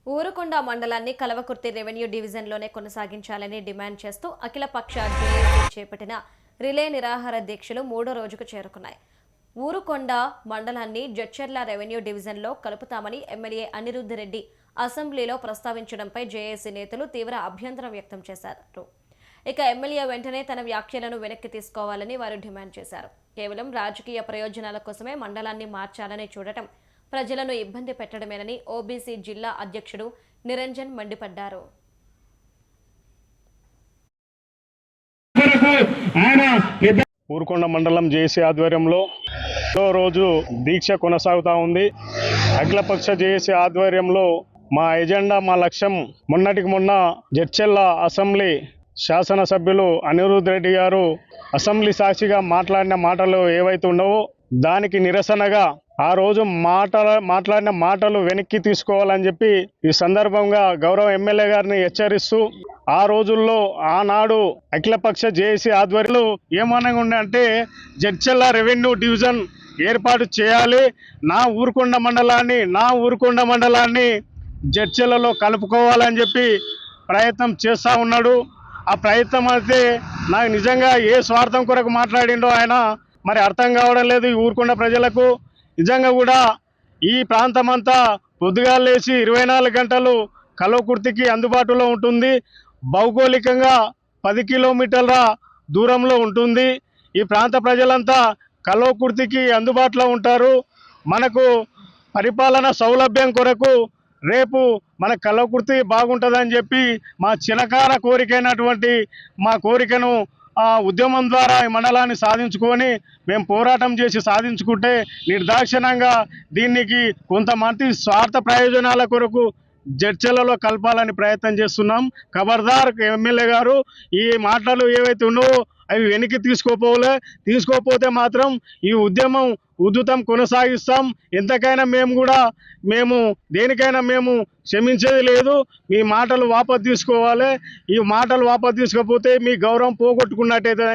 ఊరుకొండ మండలాన్ని కల్వకుర్తి రెవెన్యూ డివిజన్లోనే కొనసాగించాలని డిమాండ్ చేస్తూ అఖిలపక్ష జేఏసీ చేపట్టిన రిలే నిరాహార దీక్షలు 3వ రోజుకు చేరుకున్నాయి. ఊరుకొండ మండలాన్ని జడ్చర్ల రెవెన్యూ డివిజన్లో కలుపుతామని ఎమ్మెల్యే అనిరుద్ధ్ రెడ్డి అసెంబ్లీలో ప్రస్తావించడంపై జేఏసీ నేతలు తీవ్ర అభ్యంతరం వ్యక్తం చేశారు. ఇక ఎమ్మెల్యే వెంటనే తన వ్యాఖ్యలను వెనక్కి తీసుకోవాలని వారు డిమాండ్ చేశారు. కేవలం రాజకీయ ప్రయోజనాల కోసమే మండలాన్ని మార్చాలని చూడటం ప్రజలను ఇబ్బంది పెట్టడమేనని ఓబీసీ జిల్లా అధ్యక్షుడు నిరంజన్ మండిపడ్డారు. ఊరుకొండ మండలం జేఏసీ ఆధ్వర్యంలో రోజు దీక్ష కొనసాగుతూ ఉంది. అఖిలపక్ష జేఏసీ ఆధ్వర్యంలో మా ఎజెండా, మా లక్ష్యం మొన్నటికి మొన్న జడ్చెల్ల అసెంబ్లీ శాసనసభ్యులు అనిరుద్ధ్ రెడ్డి గారు అసెంబ్లీ సాక్షిగా మాట్లాడిన మాటలు ఏవైతే ఉండవో దానికి నిరసనగా ఆ రోజు మాట్లాడిన మాటలు వెనక్కి తీసుకోవాలని చెప్పి ఈ సందర్భంగా గౌరవ ఎమ్మెల్యే గారిని హెచ్చరిస్తూ, ఆ రోజుల్లో ఆనాడు అఖిలపక్ష జేఏసీ ఆధ్వర్యంలో ఏమనగా ఉండే అంటే జడ్చెల్ల రెవెన్యూ డివిజన్ ఏర్పాటు చేయాలి, నా ఊరుకొండ మండలాన్ని జడ్చెల్లలో కలుపుకోవాలని చెప్పి ప్రయత్నం చేస్తూ ఉన్నాడు. ఆ ప్రయత్నం అయితే నాకు నిజంగా ఏ స్వార్థం కొరకు మాట్లాడిండో ఆయన మరి అర్థం కావడం లేదు. ఈ ఊరుకొండ ప్రజలకు నిజంగా కూడా ఈ ప్రాంతం అంతా పొద్దుగాల లేచి 24 గంటలు కల్వకుర్తికి అందుబాటులో ఉంటుంది. భౌగోళికంగా 10 కిలోమీటర్ల దూరంలో ఉంటుంది. ఈ ప్రాంత ప్రజలంతా కల్వకుర్తికి అందుబాటులో ఉంటారు. మనకు పరిపాలన సౌలభ్యం కొరకు రేపు మన కల్వకుర్తి బాగుంటుందని చెప్పి మా చిరకాల కోరికైనటువంటి మా కోరికను ఉద్యమం ద్వారా ఈ మండలాన్ని సాధించుకొని మేము పోరాటం చేసి సాధించుకుంటే నిర్దాక్షిణ్యంగా దీనికి కొంతమంది స్వార్థ ప్రయోజనాల కొరకు జడ్చెల్లలో కలపాలని ప్రయత్నం చేస్తున్నాం. ఖబర్దార్ ఎమ్మెల్యే గారు, ఈ మాటలు ఏవైతే ఉన్నావో అవి వెనక్కి తీసుకోపోతే మాత్రం ఈ ఉద్యమం ఉధృతం కొనసాగిస్తాం. ఎంతకైనా మేము దేనికైనా క్షమించేది లేదు. మీ మాటలు వాపసు తీసుకోవాలి. ఈ మాటలు వాపసు తీసుకోకపోతే మీ గౌరవం పోగొట్టుకున్నట్టయితే